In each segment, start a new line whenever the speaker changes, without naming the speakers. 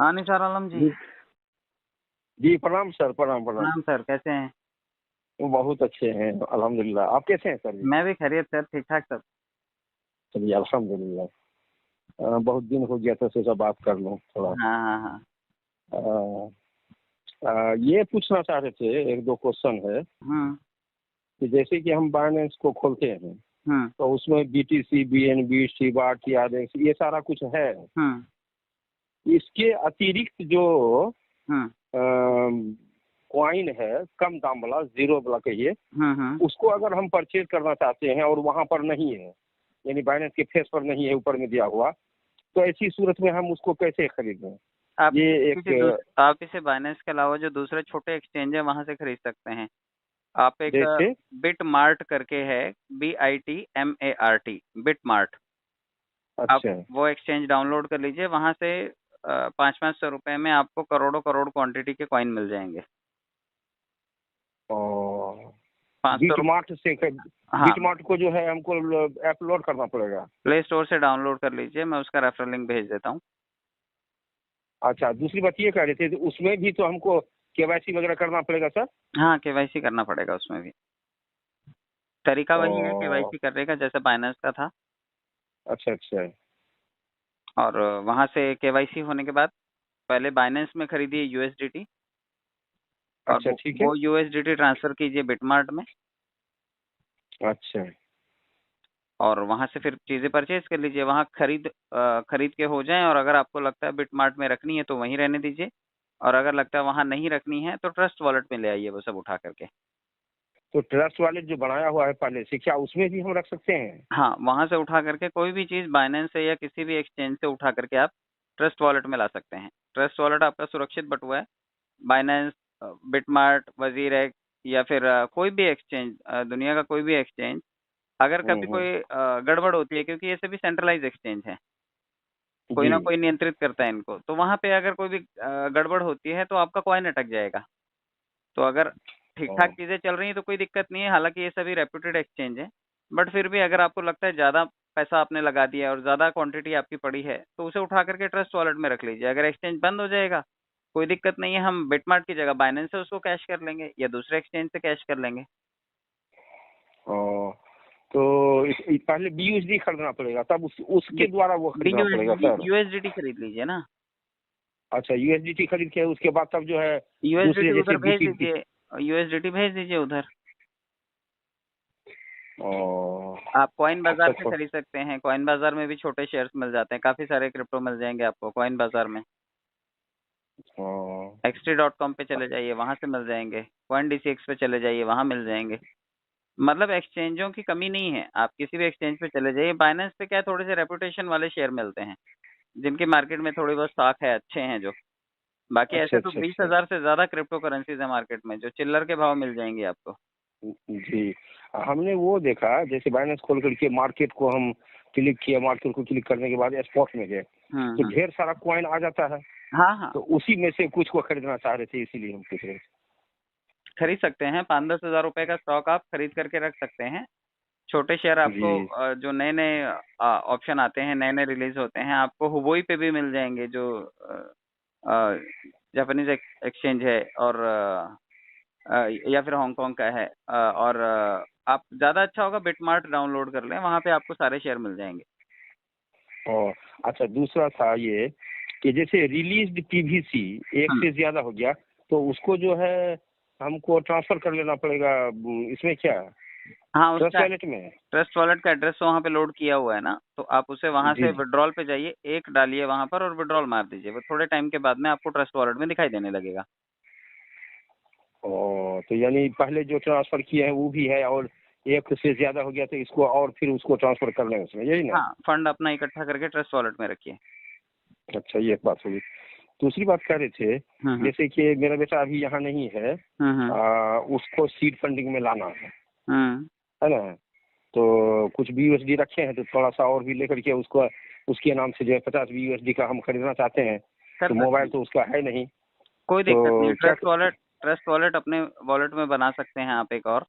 हाँ निसार आलम जी।
जी जी, प्रणाम सर, प्रणाम प्रणाम।
प्रणाम सर, कैसे हैं?
बहुत अच्छे हैं अल्हम्दुलिल्लाह। आप कैसे हैं सर जी?
मैं भी खैरियत सर, ठीक ठाक सब।
चलिए अल्हम्दुलिल्लाह। बहुत दिन हो गया था, सोचा बात कर लूं थोड़ा।
हाँ हाँ हाँ।
अ, ये पूछना चाह रहे थे, एक दो क्वेश्चन है
हम्म
कि जैसे कि हम बाइनेंस को खोलते हैं
हम्म
तो उसमें बीटीसी, बीएनबी, सीबाट, यादेक्स ये सारा कुछ है।
हम्म
इसके अतिरिक्त जो
हम्म
कॉइन है कम दाम वाला, जीरो वाला कहिए,
हम्म।
उसको अगर हम परचेज करना चाहते हैं और वहां पर नहीं है, यानी बाइनेंस के फेस पर नहीं है, ऊपर में दिया हुआ, तो ऐसी सूरत में हम उसको कैसे खरीदें?
आप
ये
किसी
एक
आप इसे बाइनेंस के अलावा जो दूसरे छोटे एक्सचेंज है वहां से खरीद सकते हैं। आप एक
जैसे
बिट मार्ट करके है, BITMART, बिट मार्ट। आप
अच्छा
वो एक्सचेंज डाउनलोड कर लीजिए, वहां से 500-500 रुपए में आपको करोड़ों करोड़ क्वांटिटी के कॉइन मिल जाएंगे।
और
500 रुपये।
बीटमार्ट से
हाँ,
बीटमार्ट को जो है हमको ऐप लोड करना पड़ेगा?
प्ले स्टोर से डाउनलोड कर लीजिए, मैं उसका रेफरल लिंक भेज देता हूँ।
अच्छा, दूसरी बात ये कह रहे थे, तो उसमें भी तो हमको केवाईसी वगैरह करना पड़ेगा सर?
हाँ, केवाईसी करना पड़ेगा उसमें भी। तरीका वही है
और
केवाईसी करने का जैसे बाइनेंस का था।
अच्छा अच्छा
और वहां से केवाईसी होने के बाद पहले बाइनेंस में खरीदिए USDT, और
अच्छा, ठीक है।
वो USDT ट्रांसफर कीजिए बिटमार्ट में,
अच्छा
और वहां से फिर चीजें परचेज कर लीजिए। वहां खरीद के हो जाएं, और अगर आपको लगता है बिटमार्ट में रखनी है तो वहीं रहने दीजिए, और अगर लगता है वहां नहीं रखनी है तो ट्रस्ट वॉलेट में ले आइए वो सब उठा करके।
तो ट्रस्ट वाले जो बनाया हुआ है पहले से, क्या उसमें भी हम रख सकते हैं?
हाँ, वहां से उठा करके कोई भी चीज बाइनेंस से या किसी भी एक्सचेंज से उठा करके आप ट्रस्ट वॉलेट में ला सकते हैं। ट्रस्ट वॉलेट आपका सुरक्षित बटुआ है। बाइनेंस, बिटमार्ट, वजीर या फिर कोई भी एक्सचेंज, दुनिया का कोई भी एक्सचेंज, अगर कभी
हम्म।
कोई गड़बड़ होती है, क्योंकि ये सभी सेंट्रलाइज एक्सचेंज है, कोई
जी।
ना कोई नियंत्रित करता है इनको, तो वहां पे अगर कोई भी गड़बड़ होती है तो आपका कॉइन अटक जाएगा। तो अगर ठीक ठाक
ओ,
चीजें चल रही हैं तो कोई दिक्कत नहीं है, हालांकि ये सभी रेप्यूटेड एक्सचेंज है। बट फिर भी अगर आपको लगता है ज्यादा पैसा आपने लगा दिया है और ज्यादा क्वांटिटी आपकी पड़ी है, तो उसे उठा करके ट्रस्ट वॉलेट में रख लीजिए। अगर एक्सचेंज बंद हो जाएगा, कोई दिक्कत नहीं है, हम बिटमार्ट की जगह बाइनेंस से उसको कैश कर लेंगे या दूसरे एक्सचेंज से कैश कर लेंगे।
ओ, तो पहले BUSD खरीदना पड़ेगा, तब उसके द्वारा वो खरीदना पड़ेगा सर?
यूएसडीटी खरीद लीजिए ना।
अच्छा, USDT खरीद के उसके बाद तब जो है दूसरे
यूएसडीटी
जैसे
उधर भेज
BTC।
दीजिए, यूएसडीटी भेज दीजिए उधर।
ओ,
आप कॉइन
अच्छा
बाजार से
तो
खरीद सकते हैं, कॉइन बाजार में भी छोटे शेयर्स मिल जाते हैं, काफी सारे क्रिप्टो मिल जाएंगे आपको कॉइन बाजार में।
ओ,
XT.com पे चले जाइए, वहां से मिल जाएंगे। CoinDCX पे चले जाइए, वहां मिल जाएंगे। मतलब एक्सचेंजों की कमी नहीं है, आप किसी भी एक्सचेंज पे चले जाइए। बाइनेंस पे क्या है, थोड़े से रेपुटेशन वाले शेयर मिलते हैं, जिनकी मार्केट में थोड़ी बहुत साख है, अच्छे हैं जो। बाकी
अच्छा
ऐसे तो
अच्छा
बीस
अच्छा।
हजार से ज्यादा क्रिप्टो करेंसीज है मार्केट में, जो चिल्लर के भाव मिल जाएंगी आपको।
जी, हमने वो देखा, जैसे बाइनेंस खोल करके मार्केट को हम क्लिक किया, मार्केट को क्लिक करने के बाद स्पॉट में गए तो
हम्म।
ढेर सारा कॉइन आ जाता है।
हाँ हाँ,
तो उसी में से कुछ को खरीदना चाह रहे थे, इसीलिए हम पूछ रहे थे।
खरीद सकते हैं। 5-10 हजार रुपए का स्टॉक आप खरीद करके रख सकते हैं। छोटे शेयर आपको
जी
जो नए नए ऑप्शन आते हैं, नए नए रिलीज होते हैं, आपको हुबोई पे भी मिल जाएंगे, जो जापानीज एक्सचेंज है, और या फिर हांगकांग का है। और आप ज्यादा अच्छा होगा बिटमार्ट डाउनलोड कर लें, वहां पे आपको सारे शेयर मिल जाएंगे।
और अच्छा, दूसरा था ये कि जैसे रिलीज्ड PVC एक
हम्म।
से ज्यादा हो गया तो उसको जो है हमको ट्रांसफर कर लेना पड़ेगा। इसमें क्या
हाँ,
ट्रस्ट
उसका
वॉलेट में?
ट्रस्ट वॉलेट का एड्रेस तो वहाँ पे लोड किया हुआ है ना, तो आप उसे वहां
जी
से विड्रॉल पे जाइए, एक डालिए वहां पर और विड्रॉल मार दीजिए। वो थोड़े टाइम के बाद में आपको ट्रस्ट वॉलेट में दिखाई देने लगेगा।
और तो यानी पहले जो ट्रांसफर किए हैं वो भी है, और एक से ज्यादा हो गया तो इसको और फिर उसको ट्रांसफर कर लें उसमें, यही ना?
हाँ, फंड अपना इकट्ठा करके ट्रस्ट वॉलेट में रखिए।
अच्छा, ये एक बात होगी। दूसरी बात कह रहे थे,
हम्म
जैसे कि मेरा बेटा अभी यहाँ नहीं है,
हम्म
उसको सीड फंडिंग में लाना
हम्म
है ना? तो कुछ BUSD रखे हैं, तो थोड़ा सा और भी लेकर के उसको, उसके नाम से जो है 50 BUSD का हम खरीदना चाहते हैं।
कर
तो
सकते
मोबाइल
हैं,
तो उसका है नहीं,
कोई दिक्कत नहीं है।
तो क्या?
ट्रस्ट वॉलेट अपने वॉलेट में बना सकते हैं आप एक और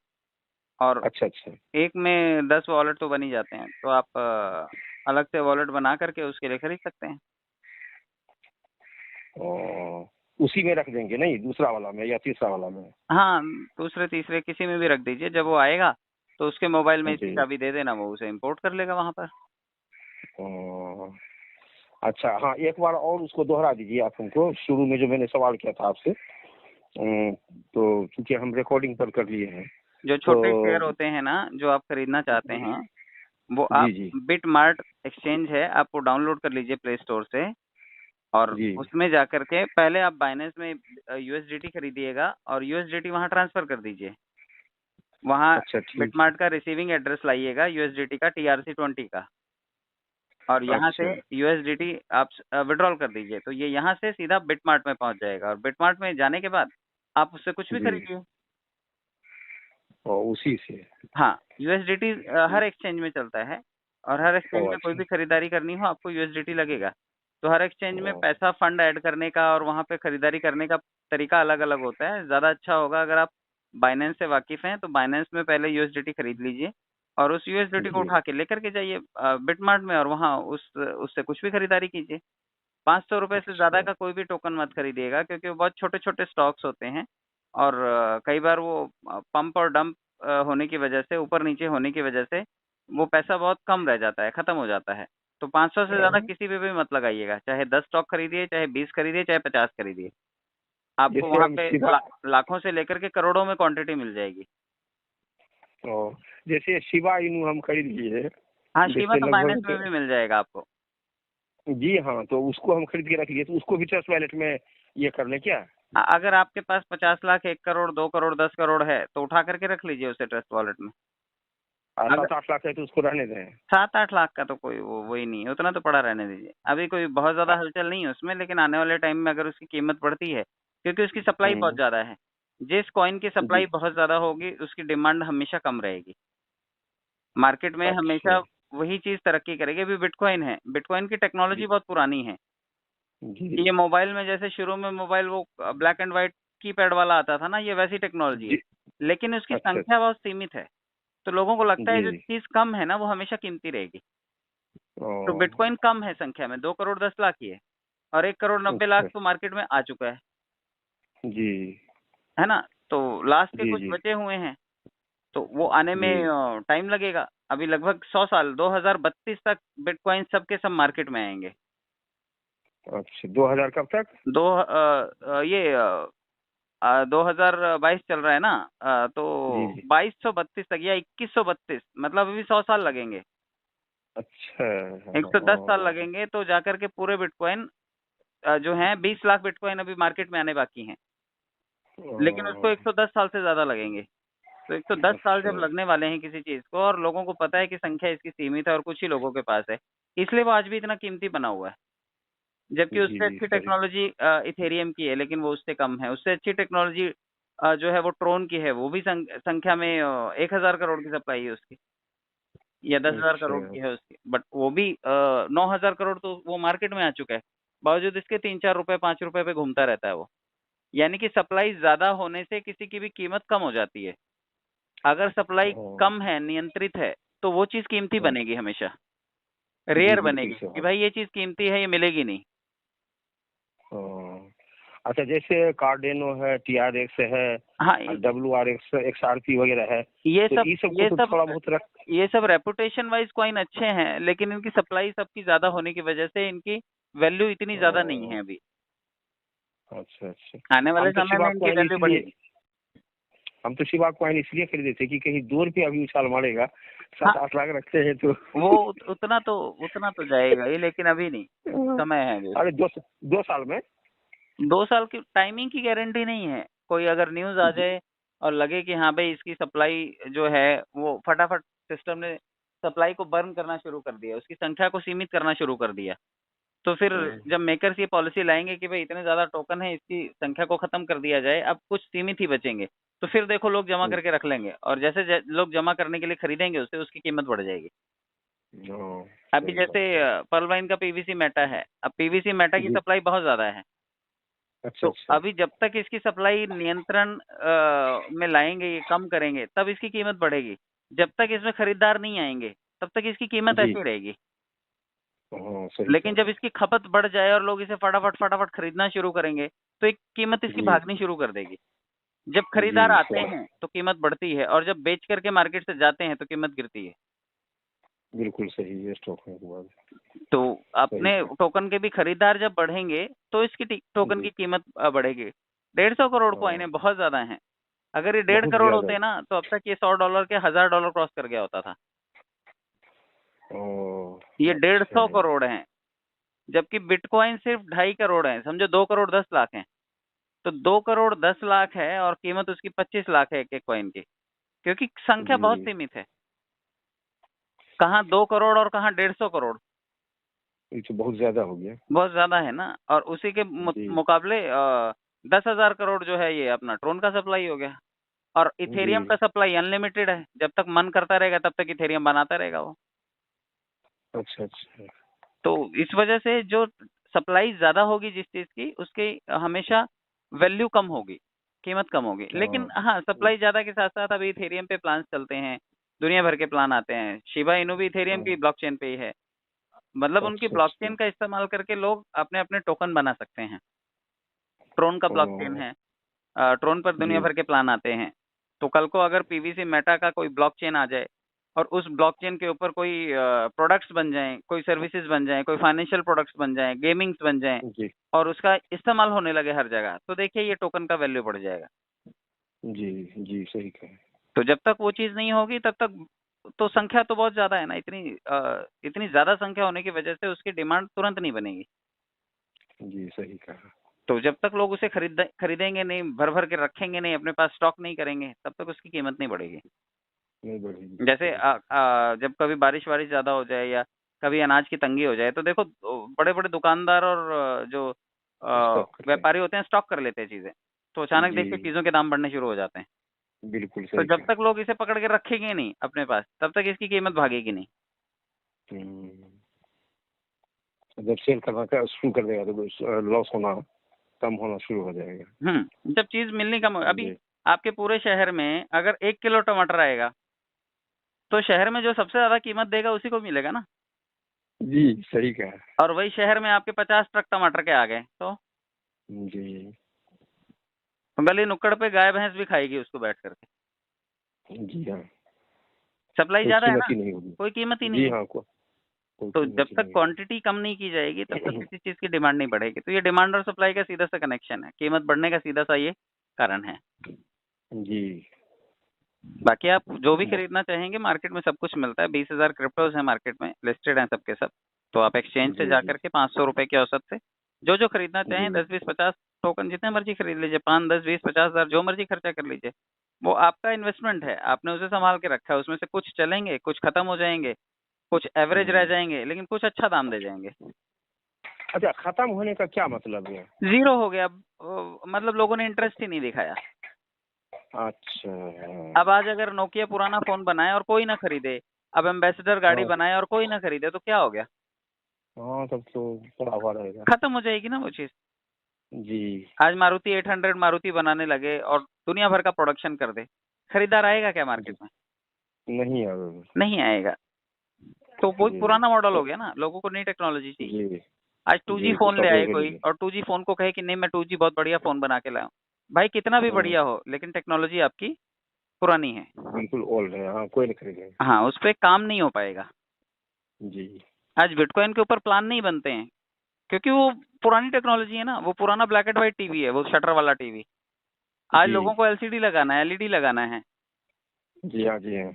अच्छा अच्छा।
एक में 10 वॉलेट तो बन ही जाते हैं, तो आप अलग से वॉलेट बना करके उसके लिए खरीद सकते हैं।
ओ, उसी में रख देंगे नहीं, दूसरा वाला में या तीसरा वाला में?
हाँ, दूसरे तीसरे किसी में भी रख दीजिए, जब वो आएगा तो उसके मोबाइल में इसकी
जी।
चाबी दे देना, वो उसे इम्पोर्ट कर लेगा वहाँ पर।
ओ, अच्छा, हाँ, एक बार और उसको दोहरा दीजिए आप हमको, शुरू में जो मैंने सवाल किया था आपसे। तो क्योंकि हम रिकॉर्डिंग पर कर लिए हैं
जो छोटे शेयर
तो।
होते हैं ना, जो आप खरीदना चाहते हैं, वो आप
जी जी
बिट मार्ट एक्सचेंज है, आप वो डाउनलोड कर लीजिए प्ले स्टोर से, और
जी।
उसमें जा कर के पहले आप बाइनेंस में यूएसडीटी खरीदिएगा और यूएसडीटी वहाँ ट्रांसफर कर दीजिए। वहाँ
अच्छा, ठीक है।
बिटमार्ट का रिसीविंग एड्रेस लाइएगा यूएसडीटी का, TRC20 का, और यहाँ से
अच्छा
यूएसडीटी आप विड्रॉल कर दीजिए, तो ये यहाँ से सीधा बिटमार्ट में पहुँच जाएगा, और बिटमार्ट में जाने के बाद आप उससे कुछ भी
जी।
खरीदिए।
और उसी से।
हाँ, यूएसडीटी हर
ठीक।
एक्सचेंज में चलता है, और हर एक्सचेंज
ओ,
में कोई
अच्छा।
भी खरीदारी करनी हो आपको यूएसडीटी लगेगा। तो हर एक्सचेंज में
ओ,
पैसा फंड ऐड करने का और वहाँ पे खरीदारी करने का तरीका अलग-अलग होता है। ज़्यादा अच्छा होगा अगर आप बाइनेंस से वाकिफ़ हैं, तो बाइनेंस में पहले यूएसडीटी खरीद लीजिए और उस यूएसडीटी को
जी।
उठा के लेकर के जाइए बिटमार्ट में, और वहाँ उससे कुछ भी खरीदारी कीजिए। ₹500 से ज़्यादा
अच्छा।
का कोई भी टोकन मत खरीदिएगा, क्योंकि वो बहुत छोटे-छोटे स्टॉक्स होते हैं, और कई बार वो पंप और डंप होने की वजह से, ऊपर-नीचे होने की वजह से, वो पैसा बहुत कम रह जाता है, खत्म हो जाता है। तो 500 से ज़्यादा किसी पे भी मत लगाइएगा, चाहे 10 स्टॉक खरीदिए, चाहे 20 खरीदिए, चाहे 50 खरीदिए। आपको
जैसे
वहाँ
हम
पे
शिवा।
लाखों से लेकर के करोड़ों में क्वांटिटी मिल जाएगी।
ओ, जैसे शिवा इनू हम खरीद लिए,
हाँ, शिवा
जैसे
तो बाइनेंस
लगभग।
में भी मिल जाएगा आपको।
जी हाँ, तो उसको हम खरीद के रख लिए, तो उसको भी ट्रस्ट वॉलेट में ये कर लें क्या?
अगर आपके पास 50 लाख, 1 करोड़, 2 करोड़, 10 करोड़ है, तो उठा करके रख लीजिए उसे ट्रस्ट वॉलेट में। अगर
7-8 लाख है तो उसको रहने दें?
7-8 लाख का तो कोई वही नहीं है, उतना तो पड़ा रहने दीजिए। अभी कोई बहुत ज़्यादा
हाँ।
हलचल नहीं है उसमें, लेकिन आने वाले टाइम में अगर उसकी कीमत बढ़ती है, क्योंकि उसकी सप्लाई बहुत
हम्म।
ज़्यादा है। जिस कॉइन की
जी।
सप्लाई बहुत ज़्यादा होगी, उसकी डिमांड हमेशा कम रहेगी। मार्केट में
अच्छा।
हमेशा वही चीज़ तरक्की करेगी। अभी बिटकॉइन है, बिटकॉइन की टेक्नोलॉजी
जी
बहुत पुरानी है।
जी
ये मोबाइल में जैसे शुरू में मोबाइल वो ब्लैक एंड व्हाइट कीपैड वाला आता था ना, ये वैसी टेक्नोलॉजी है।
जी।
लेकिन उसकी
अच्छा
संख्या बहुत सीमित है। तो लोगों को लगता है
जी।
जो चीज़ कम है ना, वो हमेशा कीमती रहेगी।
ओ,
तो बिटकॉइन कम है संख्या में, 2 करोड़ 10 लाख ही है, और 1 करोड़ 90 लाख
अच्छा।
तो मार्केट में आ चुका
जी
है ना? तो लास्ट के
जी
कुछ
जी
बचे हुए हैं, तो वो आने
जी।
में टाइम लगेगा। अभी लगभग 100 साल, 2032 तक बिटकॉइन सब के सब मार्केट में आएँगे।
अच्छा, 2000 कब तक?
दो ये 2022 चल रहा है ना,
जी
तो
जी।
2232 तक या 2132, मतलब अभी 100 साल लगेंगे।
अच्छा।
110 साल
ओ,
लगेंगे तो जाकर के पूरे बिटकॉइन जो हैं 20 लाख बिटकॉइन अभी मार्केट में आने बाकी हैं। लेकिन उसको
ओ,
110 साल से ज़्यादा लगेंगे। तो 110 साल
अच्छा।
जब लगने वाले हैं किसी चीज़ को, और लोगों को पता है कि संख्या इसकी सीमित है और कुछ ही लोगों के पास है, इसलिए वो आज भी इतना कीमती बना हुआ है। जबकि
जी
उससे
जी,
अच्छी
सही।
टेक्नोलॉजी इथेरियम की है, लेकिन वो उससे कम है। उससे अच्छी टेक्नोलॉजी जो है वो ट्रोन की है, वो भी संख्या में 1000 करोड़ की सप्लाई है उसकी, या 10,000
अच्छा।
करोड़ की है उसकी। बट वो भी 9,000 करोड़ तो वो मार्केट में आ चुका है। बावजूद इसके 3-4 रुपए, 5 रुपए पे घूमता रहता है वो। यानी कि सप्लाई ज़्यादा होने से किसी की भी कीमत कम हो जाती है। अगर सप्लाई
ओ,
कम है, नियंत्रित है, तो वो चीज़ कीमती
हाँ,
बनेगी हमेशा,
जी
रेयर
बिल्कुल
बनेगी
सही
कि
बात।
भाई ये चीज़ कीमती है, ये मिलेगी नहीं।
ओ, अच्छा, जैसे कार्डेनो है, TRX है,
हाँ,
WRX, XRP वगैरह है,
ये
तो
सब
ये सबको
ये
तो
सब
थोड़ा बहुत रख।
ये सब रेपुटेशन वाइज़ कॉइन अच्छे हैं, लेकिन इनकी सप्लाई सबकी ज़्यादा होने की वजह से इनकी वैल्यू इतनी ज़्यादा नहीं
ओ,
है अभी।
अच्छा अच्छा।
आने वाले
हम तो
समय
शिवा
में इनकी
कॉइन
वैल्यू
इसलिए
बढ़ेगी।
हम तो शिवा कॉइन इसलिए खरीदे थे कि कहीं 2 रुपया अभी उछाल मारेगा।
हाँ,
7-8 लाख रखते हैं तो।
वो उतना तो जाएगा ही, लेकिन अभी नहीं, समय है अभी
अरे
उसमें।
2 साल में।
2 साल की टाइमिंग की गारंटी नहीं है। कोई अगर न्यूज़ आ
जी।
जाए और लगे कि हाँ भाई इसकी सप्लाई जो है वो फटाफट सिस्टम ने सप्लाई को बर्न करना शुरू कर दिया, उसकी संख्या को सीमित करना शुरू कर दिया। तो फिर जब मेकर्स ये पॉलिसी लाएँगे कि भाई इतने ज़्यादा टोकन है, इसकी संख्या को खत्म कर दिया जाए, अब कुछ सीमित ही बचेंगे। तो फिर देखो लोग जमा
हम्म,
करके रख लेंगे, और जैसे लोग जमा करने के लिए खरीदेंगे उसे, उसकी कीमत बढ़ जाएगी।
ओ,
अभी
सही
जैसे
बात है।
पर्ल वाइन का पीवीसी मेटा है, अब पीवीसी मेटा की
जी।
सप्लाई बहुत ज़्यादा है।
अच्छा
तो
अच्छा।
अभी जब तक इसकी सप्लाई नियंत्रण में लाएँगे, ये कम करेंगे, तब इसकी कीमत बढ़ेगी। जब तक इसमें खरीदार नहीं आएँगे, तब तक इसकी कीमत
जी।
ऐसी रहेगी।
हाँ सही
लेकिन
कहा।
जब इसकी खपत बढ़ जाए और लोग इसे फटाफट फटाफट खरीदना शुरू करेंगे तो एक कीमत इसकी
जी
भागनी शुरू कर देगी। जब
जी
खरीदार आते
सर,
हैं तो कीमत बढ़ती है और जब बेच करके मार्केट से जाते हैं तो कीमत गिरती है।
बिल्कुल सही, ये स्टॉक है के बाद।
तो
सही
अपने
कहा।
टोकन के भी खरीदार जब बढ़ेंगे तो इसकी टोकन
जी
की कीमत बढ़ेगी। 150 करोड़
हाँ,
कॉइन है, बहुत ज्यादा है। अगर ये डेढ़
बहुत
करोड़
ज्यादा।
होते ना तो अब तक ये $100 के $1000 क्रॉस कर गया होता था।
ओ,
ये डेढ़
अच्छा।
सौ करोड़ है, जबकि बिटकॉइन सिर्फ 2.5 करोड़ है। समझो 2 करोड़ 10 लाख है। तो 2 करोड़ 10 लाख है और कीमत उसकी 25 लाख है एक एक कॉइन की, क्योंकि संख्या बहुत
जी,
सीमित है। कहाँ 2 करोड़ और कहाँ 150 करोड़,
ये तो बहुत ज्यादा हो गया।
बहुत ज्यादा है ना। और उसी के
जी
मुकाबले 10,000 करोड़ जो है ये अपना ट्रोन का सप्लाई हो गया। और
जी।
इथेरियम का सप्लाई अनलिमिटेड है, जब तक मन करता रहेगा तब तक इथेरियम बनाता रहेगा वो।
अच्छा अच्छा।
तो इस वजह से जो सप्लाई ज्यादा होगी जिस चीज की, उसकी हमेशा वैल्यू कम होगी, कीमत कम होगी।
हाँ
लेकिन हाँ, सप्लाई ज्यादा के साथ साथ अभी इथेरियम पे प्लान्स चलते हैं, दुनिया भर के प्लान आते हैं। शिबा इनू भी इथेरियम की
हाँ,
ब्लॉकचेन पे ही है। मतलब उनकी
अच्छा अच्छा।
ब्लॉकचेन का इस्तेमाल करके लोग अपने अपने टोकन बना सकते हैं। ट्रोन का ब्लॉकचेन
ओ,
है। ट्रोन पर दुनिया
जी
भर के प्लान आते हैं। तो कल को अगर पीवीसी मेटा का कोई ब्लॉकचेन आ जाए और उस ब्लॉकचेन के ऊपर कोई प्रोडक्ट्स बन जाएं, कोई सर्विसेज बन जाएं, कोई फाइनेंशियल प्रोडक्ट्स बन जाएं, गेमिंग्स बन जाएं
जी
और उसका इस्तेमाल होने लगे हर जगह, तो देखिए ये टोकन का वैल्यू बढ़ जाएगा।
जी जी, सही कहा।
तो जब तक वो चीज़ नहीं होगी तब तक तो संख्या तो बहुत ज़्यादा है ना, इतनी ज़्यादा संख्या होने की वजह से उसकी डिमांड तुरंत नहीं बनेगी।
जी सही कहा।
तो जब तक लोग उसे खरीदेंगे नहीं, भर-भर के रखेंगे नहीं, अपने पास स्टॉक नहीं करेंगे, तब तक उसकी कीमत नहीं बढ़ेगी।
नहीं बढ़ेगी,
जैसे
सही कहा।
जब कभी बारिश-वारिश ज़्यादा हो जाए या कभी अनाज की तंगी हो जाए, तो देखो बड़े-बड़े दुकानदार और जो
स्टॉक करते हैं।
व्यापारी होते हैं, स्टॉक कर लेते हैं चीज़ें। तो अचानक
जी
देखिए चीज़ों के दाम बढ़ने शुरू हो जाते हैं।
बिल्कुल
तो
सही
जब
कहा।
तक लोग इसे पकड़ के रखेंगे नहीं अपने पास, तब तक इसकी कीमत भागेगी नहीं।
हम्म, जब सेल करना का शुरू कर देगा तो लॉस होना कम होना शुरू हो जाएगा।
जब चीज़ मिलनी कम हो, अभी
जी
आपके पूरे शहर में अगर 1 किलो टमाटर आएगा, तो शहर में जो सबसे ज़्यादा कीमत देगा उसी को मिलेगा ना।
जी सही कहा।
और वही शहर में आपके 50 ट्रक टमाटर के आ गए, तो
जी
गली नुक्कड़ पे गाय भैंस भी खाएगी उसको बैठ करके।
जी हाँ,
सप्लाई
कोई
ज़्यादा है
कीमत
ना,
ही नहीं होगी।
कोई कीमत ही नहीं
जी
है।
हाँ, कोई
तो जब
कीमत ही
तक
नहीं होगी।
क्वांटिटी कम नहीं की जाएगी तब तक किसी चीज़ की डिमांड नहीं बढ़ेगी। तो ये डिमांड और सप्लाई का सीधा सा कनेक्शन है, कीमत बढ़ने का सीधा सा ये कारण है।
जी
बाकी आप जो भी खरीदना चाहेंगे मार्केट में सब कुछ मिलता है। 20,000 क्रिप्टोज है मार्केट में, लिस्टेड हैं सबके सब। तो आप एक्सचेंज से
जी जी
जाकर के 500 रुपए के औसत से जो जो खरीदना
जी
चाहें 10, 20, 50 टोकन जितने मर्जी खरीद लीजिए। 5, 10, 20, 50,000 जो मर्जी खर्चा कर लीजिए। वो आपका इन्वेस्टमेंट है, आपने उसे संभाल के रखा है। उसमें से कुछ चलेंगे, कुछ खत्म हो जाएंगे, कुछ एवरेज रह
हम्म।
जाएंगे, लेकिन कुछ अच्छा दाम दे जाएंगे।
अच्छा, खत्म होने का क्या मतलब है?
जीरो हो गया, मतलब लोगों ने इंटरेस्ट ही नहीं दिखाया।
अच्छा।
अब आज अगर नोकिया पुराना फोन बनाए और कोई ना खरीदे, अब एम्बेसडर गाड़ी
हाँ
बनाए और कोई ना खरीदे, तो क्या हो गया?
हाँ, तब तो पड़ा हुआ रहेगा।
खत्म हो जाएगी ना वो चीज।
जी।
आज मारुति 800 मारुति बनाने लगे और दुनिया भर का प्रोडक्शन कर दे, खरीदार आएगा क्या मार्केट
जी
में?
नहीं आएगा।
नहीं आएगा। तो वो
जी
पुराना मॉडल हो
सब।
गया ना, लोगों को नई टेक्नोलॉजी चाहिए।
जी
आज 2G
जी, तो
फोन ले
सब
आए कोई
अवेलेबल।
और 2G फोन को कहे कि नहीं मैं 2G बहुत बढ़िया फोन बना के लाया हूं। भाई कितना भी
हम्म,
बढ़िया हो, लेकिन टेक्नोलॉजी आपकी पुरानी है।
बिल्कुल ओल्ड है, हाँ कोई नहीं खरीदेगा।
हाँ, उस पर काम नहीं हो पाएगा।
जी
आज बिटकॉइन के ऊपर प्लान नहीं बनते हैं, क्योंकि वो पुरानी टेक्नोलॉजी है ना। वो पुराना ब्लैक एंड व्हाइट टीवी है, वो शटर वाला टीवी। आज
जी
लोगों को एलसीडी लगाना है, एलईडी लगाना है।
जी हाँ जी हाँ।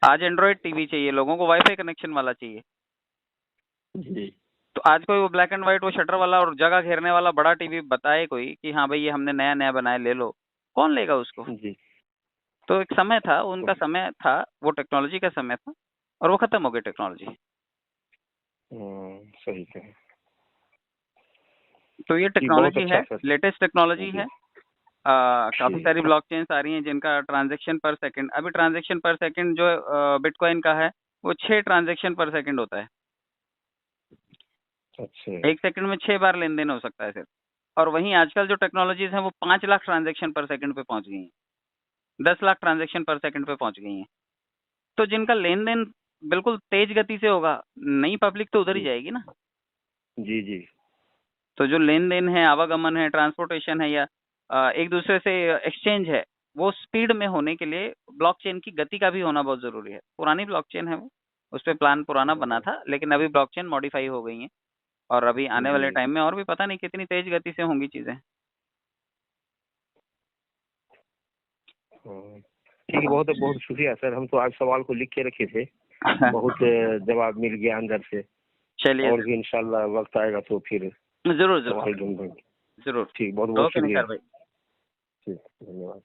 आज एंड्रॉयड टीवी चाहिए, लोगों को वाईफाई कनेक्शन वाला चाहिए।
जी
तो आज कोई वो ब्लैक एंड व्हाइट वो शटर वाला और जगह घेरने वाला बड़ा टीवी बताए कोई कि हाँ भाई ये हमने नया नया बनाया, ले लो, कौन लेगा उसको?
जी।
तो एक समय था,
तो
उनका समय था, वो टेक्नोलॉजी का समय था और वो खत्म हो गई टेक्नोलॉजी।
सही है।
तो ये
जी बहुत
टेक्नोलॉजी
अच्छा
है,
सर।
लेटेस्ट टेक्नोलॉजी
जी
है। काफी
जी।
सारी ब्लॉकचेन्स आ रही हैं जिनका ट्रांजैक्शन पर सेकंड, अभी ट्रांजैक्शन पर सेकंड जो बिटकॉइन का है वो 6 ट्रांजैक्शन पर सेकंड होता है।
अच्छा।
1 सेकंड में 6 बार लेन देन हो सकता है सिर्फ। और वहीं आजकल जो टेक्नोलॉजीज हैं वो 5 लाख ट्रांजैक्शन पर सेकंड पे पहुंच गई हैं, 10 लाख ट्रांजैक्शन पर सेकंड पे पहुंच गई हैं। तो जिनका लेन देन बिल्कुल तेज गति से होगा, नई पब्लिक तो उधर ही
जी
जाएगी ना।
जी जी।
तो जो लेन देन है, आवागमन है, ट्रांसपोर्टेशन है, या एक दूसरे से एक्सचेंज है, वो स्पीड में होने के लिए ब्लॉकचेन की गति का भी होना बहुत जरूरी है। पुरानी ब्लॉकचेन है वो, उस पर प्लान पुराना बना
हाँ,
था, लेकिन अभी ब्लॉकचेन मॉडिफाई हो गई है, और अभी आने वाले
जी
टाइम में और भी पता नहीं कितनी तेज गति से होंगी चीजें।
हाँ। ठीक है, बहुत बहुत शुक्रिया सर, हम तो आज सवाल को लिख के रखे थे, बहुत जवाब मिल गया अंदर से।
चलिए
और भी इंशाल्लाह वक्त आएगा तो फिर
सर, जरूर जरूर
सवाल ढूंढेंगे।
जरूर।
ठीक, बहुत बहुत
ओके
शुक्रिया।
निखार भाई।
ठीक, धन्यवाद।